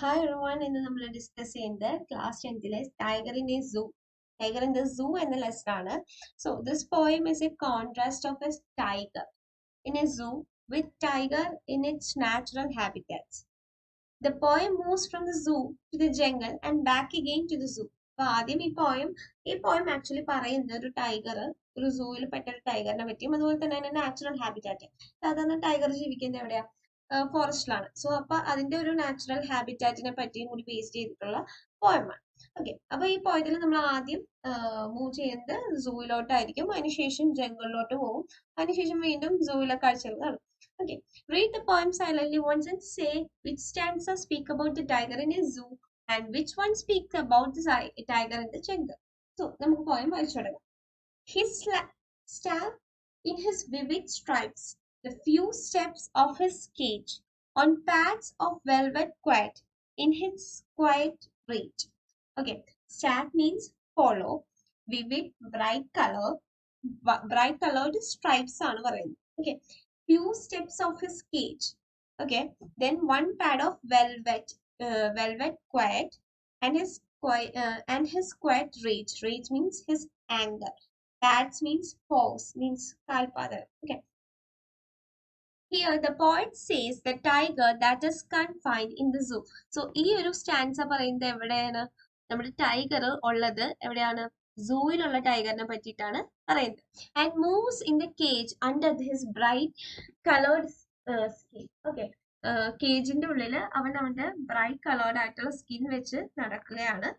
Hi everyone, in the discuss in the class 10th Tiger in a Zoo. Tiger in the Zoo and the lesson. So this poem is a contrast of a tiger in a zoo with tiger in its natural habitats. The poem moves from the zoo to the jungle and back again to the zoo. അപ്പോൾ ആദ്യം ഈ poem actually പറയുന്നത് ഒരു tiger ഒരു സൂവിൽ പെട്ട ഒരു ടൈഗറിനെ പറ്റിയും അതുപോലെ തന്നെ അതിന്റെ നാച്ചുറൽ ഹാബിറ്റാറ്റ്. സാധാരണ ടൈഗർ ജീവിക്കുന്നത് എവിടെയാ? ഫോറസ്റ്റിലാണ്. സോ അപ്പൊ അതിന്റെ ഒരു നാച്ചുറൽ ഹാബിറ്റാറ്റിനെ പറ്റിയും കൂടി ബേസ് ചെയ്തിട്ടുള്ള പോയമാണ്. ഓക്കെ, അപ്പൊ ഈ പോയത്തിൽ നമ്മൾ ആദ്യം മൂവ് ചെയ്യുന്നത് സൂവിലോട്ടായിരിക്കും, അതിനുശേഷം ജംഗിളിലോട്ട് പോകും, അതിനുശേഷം വീണ്ടും സൂവിലെ കാഴ്ചകൾ കാണും. Okay, read the poem silently once and say which stanza speak about the tiger in a zoo and which one speaks about the tiger in the jungle. So, നമുക്ക് poem വായിച്ചു തുടങ്ങാം. His staff in his vivid stripes, the few steps of his cage, on pads of velvet quiet, in his quiet reach. Okay, staff means follow, vivid, bright colored stripes ആണ് പറയുന്നത്. Okay, few steps of his cage. Okay, then one pad of velvet quiet, and his quiet rage. Rage means his anger. Pads means paws, means kalpadar. Okay. Here the poet says the tiger that is confined in the zoo. So ഈ ഒരു stanza പറയുന്നത് എവിടെയാണ്? നമ്മുടെ tiger ഉള്ളത് എവിടെയാണ്? സൂവിലുള്ള ടൈഗറിനെ പറ്റിയിട്ടാണ് പറയുന്നത്. And moves in the cage under his bright coloured skin. Okay, കേജിന്റെ ഉള്ളിൽ അവൻ അവന്റെ ബ്രൈറ്റ് കളേർഡ് ആയിട്ടുള്ള സ്കിൻ വെച്ച് നടക്കുകയാണ്.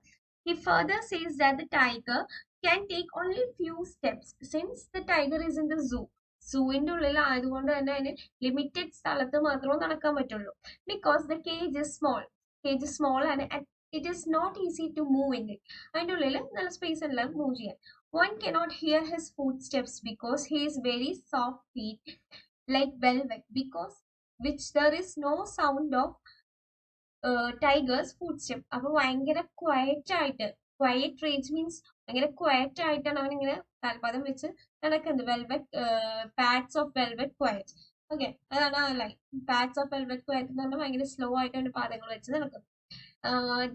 He further says that the tiger can take only few steps since the tiger is in the zoo. സൂവിന്റെ ഉള്ളിൽ ആയതുകൊണ്ട് തന്നെ അതിന് ലിമിറ്റഡ് സ്ഥലത്ത് മാത്രമേ നടക്കാൻ പറ്റുള്ളൂ. Because the cage is small and it is not easy to move in it. അതിൻ്റെ ഉള്ളിൽ നല്ല സ്പേസ് എല്ലാം മൂവ് ചെയ്യാൻ. One cannot hear his footsteps because he is very soft feet like velvet, because which there is no sound of tiger's footstep. അപ്പോൾ ഭയങ്കര quiet ആയിട്ട്, quiet range means ഭയങ്കര quiet ആയിട്ടാണ് അവൻ ഇങ്ങനെ കാൽപാദം വെച്ച് നടക്കുന്നത്. Velvet pads of velvet quiet. Okay, അതാണ് ആ line. Pads of velvet quiet എന്ന് പറഞ്ഞാൽ ഭയങ്കര സ്ലോ ആയിട്ട് അവന്റെ പാദങ്ങൾ വെച്ച് നടക്കും.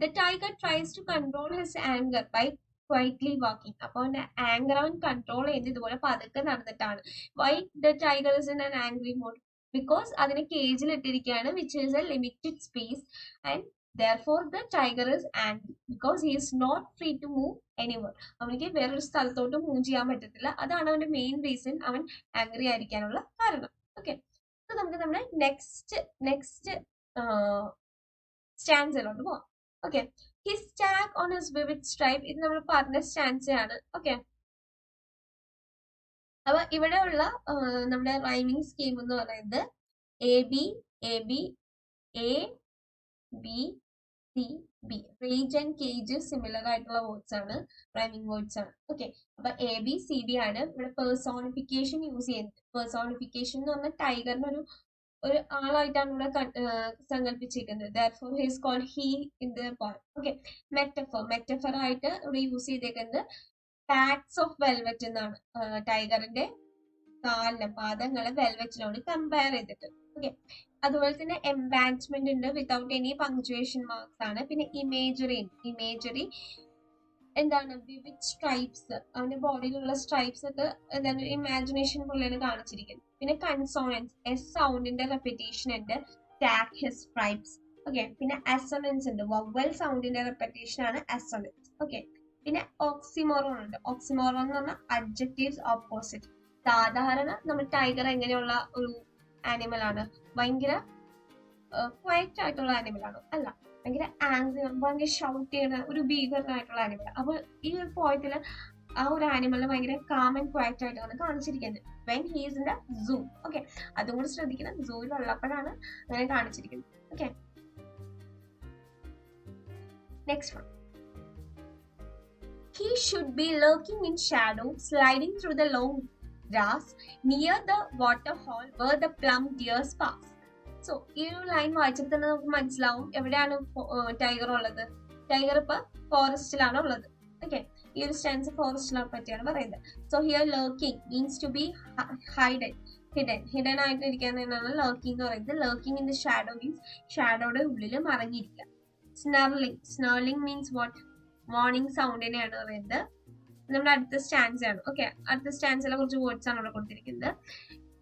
The tiger tries to control his anger by quietly walking. അപ്പോൾ അവന്റെ ആങ്കർ അവൻ കൺട്രോൾ ചെയ്യുന്നത് ഇതുപോലെ പതുക്കെ നടന്നിട്ടാണ്. Why the tiger is in an angry mood? Because അതിനെ കേജിൽ ഇട്ടിരിക്കുകയാണ്, which is a limited space, and therefore the tiger is angry because he is not free to move anywhere. അവനിക്ക് വേറൊരു സ്ഥലത്തോട്ട് മൂവ് ചെയ്യാൻ പറ്റത്തില്ല. അതാണ് അവന്റെ മെയിൻ റീസൺ അവൻ ആംഗ്രി ആയിരിക്കാനുള്ള കാരണം. ഓക്കെ, അപ്പൊ നമുക്ക് നമ്മുടെ നെക്സ്റ്റ് സ്റ്റാൻസിലോട്ട് പോവാം. Okay, his tag on his vivid stripe, ഇത് നമ്മൾ പറഞ്ഞ സ്റ്റാൻസയാണ്. ഓക്കെ, അപ്പൊ ഇവിടെയുള്ള നമ്മുടെ റൈമിംഗ് സ്കീം എന്ന് പറയുന്നത് A B A B C B. Rage and cage similar ആയിട്ടുള്ള വേർഡ്സ് ആണ്, റൈമിംഗ് വേർഡ്സ് ആണ്. ഓക്കെ, അപ്പൊ എ ബി സി ബി ആണ് ഇവിടെ പേഴ്സോണിഫിക്കേഷൻ യൂസ് ചെയ്യുന്നത്. പേഴ്സോണിഫിക്കേഷൻ എന്ന് പറഞ്ഞാൽ ടൈഗറിന് ഒരു ആളായിട്ടാണ് ഇവിടെ സങ്കല്പിച്ചിരിക്കുന്നത്. therefore he is called he in the poem. Okay, metaphor ആയിട്ട് ഇവിടെ യൂസ് ചെയ്തേക്കുന്നത് പാഡ്സ് ഓഫ് വെൽവെറ്റ് എന്നാണ്. ടൈഗറിന്റെ പാദങ്ങളെ വെൽവെറ്റിനോട് കമ്പയർ ചെയ്തിട്ട്. ഓക്കെ, അതുപോലെ തന്നെ എംബാൻച്ച്മെന്റ് ഉണ്ട്, വിതൗട്ട് എനി പങ്ക്ച്വേഷൻ മാർക്സ് ആണ്. പിന്നെ ഇമേജറി എന്താണ്? വിവിഡ് സ്ട്രൈപ്സ്, അവന്റെ ബോഡിയിലുള്ള സ്ട്രൈപ്സ് ഒക്കെ എന്താണ് ഇമാജിനേഷൻ പോലെയാണ് കാണിച്ചിരിക്കുന്നത്. പിന്നെ കൺസോണൻസ്, എസ് സൗണ്ടിന്റെ റെപ്പിറ്റേഷൻ ഉണ്ട്, ടാഗ് ഹിസ് സ്ട്രൈപ്സ്. ഓക്കെ, പിന്നെ അസൊണൻസ് ഉണ്ട്, വവൽ സൗണ്ടിന്റെ റെപ്പിറ്റേഷൻ ആണ് അസൊണൻസ്. ഓക്കെ, പിന്നെ ഓക്സിമോറോൺ ഉണ്ട്. ഓക്സിമോറോൺ എന്ന് പറഞ്ഞാൽ അഡ്ജക്റ്റീവ്സ് ഓപ്പോസിറ്റ്. സാധാരണ നമ്മൾ ടൈഗർ എങ്ങനെയുള്ള ഒരു ആനിമൽ ആണ്? ഭയങ്കര ക്വയറ്റ് ആയിട്ടുള്ള ആനിമൽ ആണോ? അല്ല, ഭയങ്കര ആംഗ്രി, ഭയങ്കര ഷൗട്ട് ചെയ്യുന്ന ഒരു ഭീകരനായിട്ടുള്ള ആനിമൽ. അപ്പൊ ഈ ഒരു പോയത്തില് ആ ഒരു ആനിമലിനെ ഭയങ്കര കാം ആൻഡ് ക്വയറ്റ് ആയിട്ടാണ് കാണിച്ചിരിക്കുന്നത് when he is in the zoo. Okay, അതും കൂടി ശ്രദ്ധിക്കണം, സൂയിൽ ഉള്ളപ്പോഴാണ് അങ്ങനെ കാണിച്ചിരിക്കുന്നത്. Okay, next one. He should be lurking in shadow, sliding through the long grass near the waterhole where the plum deers pass. So ഈ ഒരു ലൈൻ വായിച്ചിട്ട് തന്നെ നമുക്ക് മനസ്സിലാവും എവിടെയാണ് ടൈഗർ ഉള്ളത്. ടൈഗർ ഇപ്പൊ ഫോറസ്റ്റിലാണ് ഉള്ളത്. ഓക്കെ, ഈ ഒരു സ്റ്റാൻസ് ഫോറസ്റ്റിനെ പറ്റിയാണ് പറയുന്നത്. So here lurking means to be hidden ആയിട്ട് ഇരിക്കാൻ തന്നെയാണ് ലർക്കിംഗ് എന്ന് പറയുന്നത്. Lurking in the shadow means ഷാഡോയുടെ ഉള്ളിൽ മറങ്ങിയിരിക്കുക. Snarling means what? Warning സൗണ്ടിനെയാണ് പറയുന്നത്. നമ്മുടെ അടുത്ത സ്റ്റാൻസ് ആണ്. ഓക്കെ, അടുത്ത സ്റ്റാൻസിലെ കുറച്ച് വേർഡ്സ് ആണ് ഇവിടെ കൊടുത്തിരിക്കുന്നത്.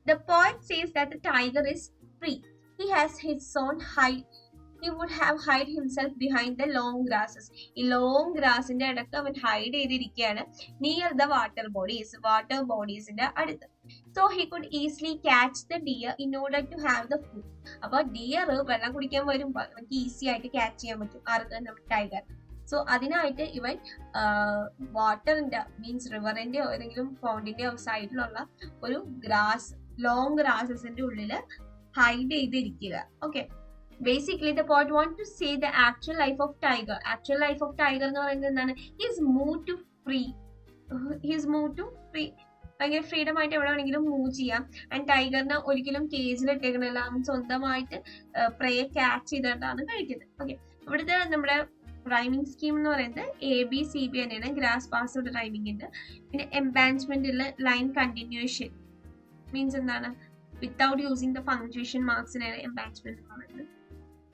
The poet says that the tiger is free. He has his own hide. He would have hide himself behind the long grasses. ഈ ലോങ് ഗ്രാസിന്റെ ഇടക്ക് അവൻ ഹൈഡ് ചെയ്തിരിക്കുകയാണ് നിയർ ദ വാട്ടർ ബോഡീസിന്റെ അടുത്ത്. So he could easily catch the deer in order to have the food. അപ്പൊ deer വെള്ളം കുടിക്കാൻ വരുമ്പോൾ നമുക്ക് ഈസി ആയിട്ട് ക്യാച്ച് ചെയ്യാൻ പറ്റും. ആർക്ക്? നമ്മുടെ ടൈഗർ. സോ അതിനായിട്ട് ഇവൻ വാട്ടറിന്റെ മീൻസ് റിവറിന്റെയോ ഏതെങ്കിലും പൗണ്ടിന്റെയോ സൈഡിലുള്ള ഒരു ലോങ് ഗ്രാസസിന്റെ ഉള്ളില് ഹൈഡ് ചെയ്തിരിക്കുക. Okay, basically the poet want to say the actual life of tiger എന്ന് പറയുന്നത് എന്താണ്? he is moved to free ഭയങ്കര ഫ്രീഡം ആയിട്ട് എവിടെ വേണമെങ്കിലും മൂവ് ചെയ്യാം. ആൻഡ് ടൈഗറിനെ ഒരിക്കലും കേജിൽ ഇട്ടേക്കണല്ല, അവൻ സ്വന്തമായിട്ട് പ്രേ ക്യാച്ച് ചെയ്തിട്ടാണ് കഴിക്കുന്നത്. ഓക്കെ, ഇവിടുത്തെ നമ്മുടെ റൈമിംഗ് സ്കീം എന്ന് പറയുന്നത് ABCB തന്നെയാണ്. ഗ്രാസ് പാസ്ഡ് റൈമിംഗ് ഉണ്ട്. പിന്നെ എംബാൻച്ച്മെന്റിൽ ലൈൻ കണ്ടിന്യൂഷൻ മീൻസ് എന്താണ്? വിത്തൗട്ട് യൂസിങ് ദ പങ്ക്ച്വേഷൻ മാർക്സിനാണ് എംബാൻച്ച്മെന്റ് എന്ന് പറയുന്നത്.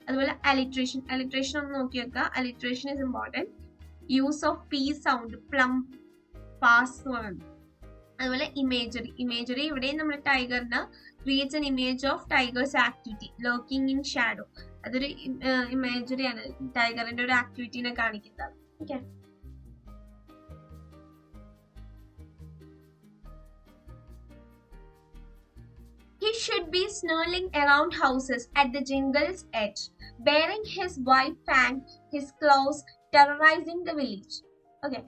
അതുപോലെ അലിട്രേഷൻ ഒന്ന് നോക്കി വെക്കുക. Alliteration is important. Use of P sound, plum, pass എന്ന് പറയുന്നത്. അതുപോലെ ഇമേജറി ഇവിടെയും നമ്മുടെ ടൈഗറിന് creates an image of tiger's activity lurking in shadow. അതൊരു ഇമേജറിയാണ്, ടൈഗറിന്റെ ഒരു ആക്ടിവിറ്റിനെ കാണിക്കുന്നത്. Okay, he should be snarling around houses at the jungle's edge, bearing his white fang, his claws, terrorizing the village. Okay,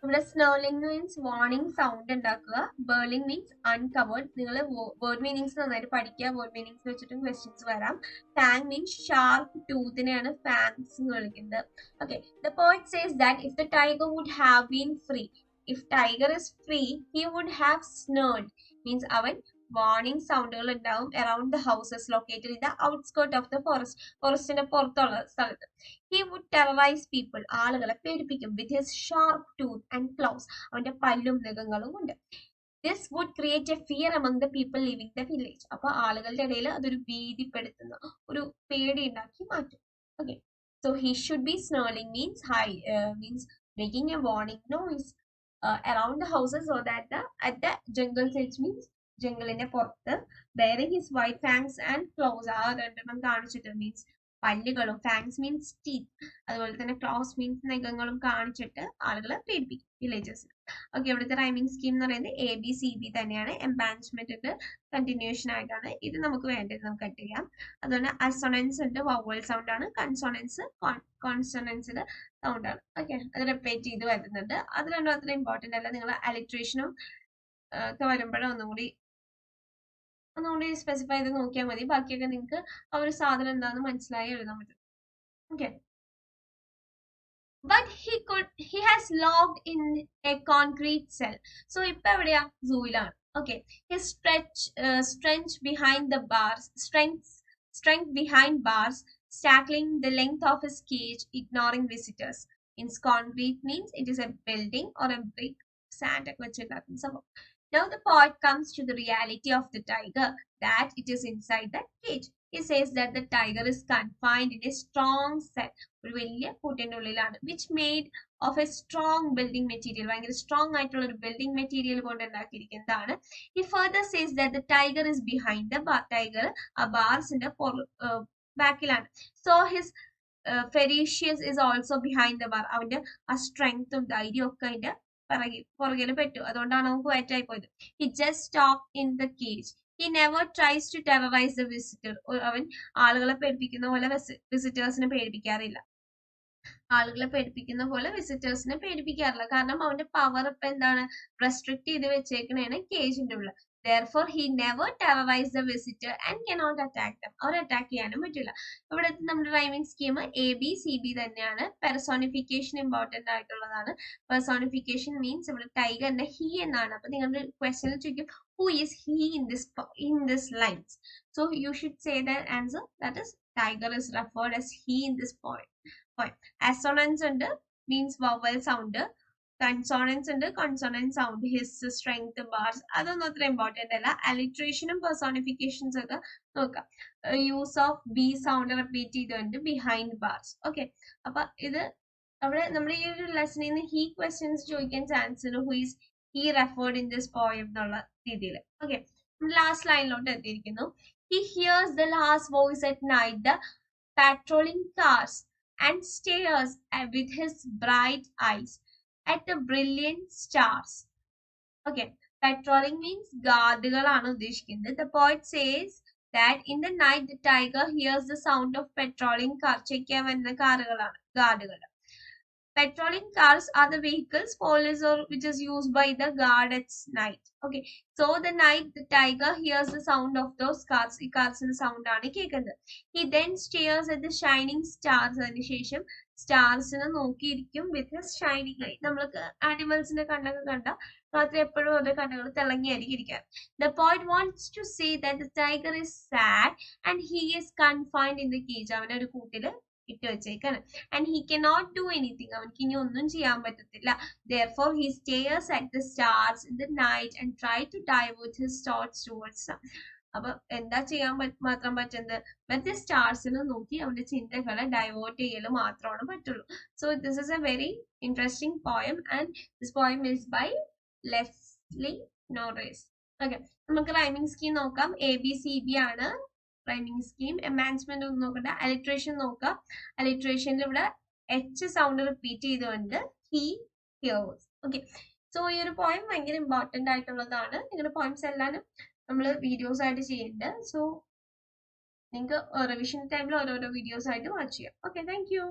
ഇവിടെ snarling means warning sound ഉണ്ടാക്കുക. Burling means uncovered. നിങ്ങൾ word meanings നന്നായിട്ട് പഠിക്കുക. വേർഡ് മീനിങ്സ് വെച്ചിട്ടും questions വരാം. Fang means sharp toothനെയാണ് fangs എന്ന് വിളിക്കുന്നത്. Okay, the poet says that if the tiger would have been free, if tiger is free, he would have snarled. Means അവൻ warning സൗണ്ടുകൾ ഉണ്ടാവും around the houses located in the outskirt of the ഫോറസ്റ്റിന്റെ പുറത്തുള്ള സ്ഥലത്ത്. He would terrorise people, ആളുകളെ പേടിപ്പിക്കും. With his sharp tooth and claws, അവന്റെ പല്ലും നഖങ്ങളും ഉണ്ട്. This would create a fear among the people living the village. അപ്പൊ ആളുകളുടെ ഇടയിൽ അതൊരു ഭീതിപ്പെടുത്തുന്ന ഒരു പേടി ഉണ്ടാക്കി മാറ്റും. Okay, so he should be snarling means making a warning noise around the houses so that at the jungle's edge means ജംഗിളിന്റെ പുറത്ത്. Bearing his white fangs and close, ആ രണ്ടെണ്ണം കാണിച്ചിട്ട് മീൻസ് പല്ലുകളും, ഫാങ്സ് മീൻസ് ടീത്ത്, അതുപോലെ തന്നെ close means നഖങ്ങളും കാണിച്ചിട്ട് ആളുകളെ പേടിപ്പിക്കും villages. Okay, ഇവിടുത്തെ rhyming scheme എന്ന് പറയുന്നത് ABCB തന്നെയാണ്. എംബാൻച്ച്മെന്റിന്റെ കണ്ടിന്യൂഷൻ ആയിട്ടാണ് ഇത് നമുക്ക് വേണ്ടത്. നമുക്ക് കട്ട് ചെയ്യാം. അതുപോലെ അസൊണൻസ് ഉണ്ട്, വവൽ സൗണ്ട് ആണ്. കൺസോണൻസ് കോൺസോണൻസിന്റെ സൗണ്ട് ആണ്. ഓക്കെ, അത് റിപ്പീറ്റ് ചെയ്ത് വരുന്നുണ്ട്. അത് രണ്ടും അത്ര ഇമ്പോർട്ടന്റ് അല്ല. നിങ്ങൾ അലിട്രേഷനും ഒക്കെ വരുമ്പോഴും ഒന്നുകൂടി സ്പെസിഫൈ ചെയ്ത് നോക്കിയാൽ മതി. ബാക്കിയൊക്കെ നിങ്ങൾക്ക് ആ ഒരു സാധനം എന്താണെന്ന് മനസ്സിലായി എഴുതാൻ പറ്റും. Okay, but he has locked in a concrete cell. So ഇപ്പൊ എവിടെയാ? സൂയിലാണ്. Okay, his strength behind bars, tackling the length of his cage, ignoring visitors. Means concrete means it is a building or a brick, sand ഒക്കെ വെച്ചുണ്ടാക്കുന്ന സംഭവം. Now the poet comes to the reality of the tiger, that it is inside that cage. He says that the tiger is confined in a strong cell, ഒരു വലിയ കൂട്ടിന്റെ ഉള്ളിലാണ്, which made of a strong building material, ഭയങ്കര strong ആയിട്ടുള്ള ഒരു building material കൊണ്ട് ഉണ്ടാക്കിയിരിക്കുന്നതാണ്. He further says that the tiger is behind the bar. Tiger ആ ബാർസിന്റെ ബാക്കിലാണ്. So his ferocious is also behind the bar. അവന്റെ ആ സ്ട്രെങ്ത്തും ധൈര്യവും ഒക്കെ അതിന്റെ പുറകിൽ പെട്ടു. അതുകൊണ്ടാണ് നമുക്ക് വയറ്റായി പോയത്. He just stopped in the cage. He never tries to terrorize the visitor. അവൻ ആളുകളെ പേടിപ്പിക്കുന്ന പോലെ വിസിറ്റേഴ്സിനെ പേടിപ്പിക്കാറില്ല. കാരണം അവന്റെ പവർ ഇപ്പൊ എന്താണ്? റെസ്ട്രിക്ട് ചെയ്ത് വെച്ചേക്കണേണ് കേജിന്റെ ഉള്ളിൽ. Therefore, he never terrorized the visitor and cannot attack them. അവരെ അറ്റാക്ക് ചെയ്യാനും പറ്റില്ല. ഇവിടെ നമ്മുടെ റൈമിംഗ് സ്കീം ABCB തന്നെയാണ്. പെർസോണിഫിക്കേഷൻ ഇമ്പോർട്ടന്റ് ആയിട്ടുള്ളതാണ്. പെർസോണിഫിക്കേഷൻ മീൻസ് ഇവിടെ ടൈഗറിന്റെ ഹി എന്നാണ്. അപ്പൊ നിങ്ങളുടെ ക്വസ്റ്റ്യനിൽ ചോദിക്കും who is he in this lines. So you should say the answer, that is tiger is referred as he in this point. Assonance ഉണ്ട്, means vowel sound. Consonants ഉണ്ട്, കൺസോണൻറ്റ് sound, his, strength, bars, അതൊന്നും അത്ര important അല്ല. അലിട്രേഷനും പെർസോണിഫിക്കേഷൻസ് ഒക്കെ നോക്കാം. Use of B sound repeat ചെയ്തുകൊണ്ട് behind bars. Okay, അപ്പൊ ഇത് അവിടെ നമ്മുടെ ഈ ഒരു ലെസണിൽ നിന്ന് ഹീ ക്വസ്റ്റ്യൻസ് ചോദിക്കാൻ ചാൻസ് ഉണ്ട്. Who is he referred in this poem എന്നുള്ള രീതിയിൽ. ഓക്കെ, ലാസ്റ്റ് ലൈനിലോട്ട് എത്തിയിരിക്കുന്നു. He here's the last voice at night, the patrolling cars, and stares with his bright eyes at the brilliant stars. Okay, patrolling means ഗാർഡുകളാണ് ഉദ്ദേശിക്കുന്നത്. The poet says that in the night the tiger hears the sound of patrolling car. Check ചെയ്യാൻ വരുന്ന കാറുകളാണ് ഗാർഡുകൾ. Patrolling cars are the vehicles, police or which is used by the guard at night. Okay, so the night the tiger hears the sound of those cars. ഈ കാർസിന്റെ sound ആണ് കേൾക്കുന്നത്. He then stares at the shining stars. അതിനുശേഷം സ്റ്റാർസിനെ നോക്കിയിരിക്കും with his shining eye. നമ്മൾക്ക് ആനിമൽസിന്റെ കണ്ണൊക്കെ കണ്ട രാത്രി എപ്പോഴും അവരുടെ കണ്ണുകൾ തിളങ്ങിയായിരിക്കും ഇരിക്കുക. The poet wants to say that the tiger is sad and he is confined in the cage. അവനെ ഒരു കൂട്ടില് ഇട്ട് വെച്ചേക്കാണ്. And he cannot do anything. അവർക്ക് ഇനി ഒന്നും ചെയ്യാൻ പറ്റത്തില്ല. Therefore he stares at the stars in the night and try to divert his thoughts towards them. അപ്പൊ എന്താ ചെയ്യാൻ മാത്രം പറ്റുന്നത്? മറ്റേ സ്റ്റാർസിനെ നോക്കി അവന്റെ ചിന്തകളെ ഡൈവേർട്ട് ചെയ്യൽ മാത്രമാണ് പറ്റുള്ളൂ. So this is a very interesting poem and this poem is by Leslie Norris. Okay, നമുക്ക് റൈമിംഗ് സ്കീം നോക്കാം. ABCB ആണ് റൈമിംഗ് സ്കീം. എമാൻസ്മെന്റ് ഒന്നും നോക്കണ്ട. അലിട്രേഷൻ നോക്കാം. അലിട്രേഷനിൽ ഇവിടെ എച്ച് സൗണ്ട് റിപ്പീറ്റ് ചെയ്തുകൊണ്ട് ഹി ഹിയേഴ്സ്. ഓക്കെ, സോ ഈ ഒരു പോയം ഭയങ്കര ഇമ്പോർട്ടൻ്റ് ആയിട്ടുള്ളതാണ്. നിങ്ങളുടെ പോയിന്റ്സ് എല്ലാവരും നമ്മൾ വീഡിയോസ് ആയിട്ട് ചെയ്യുന്നുണ്ട്. സോ നിങ്ങൾക്ക് റിവിഷൻ ടൈമിൽ ഓരോരോ വീഡിയോസ് ആയിട്ട് വാച്ച് ചെയ്യാം. Okay, thank you.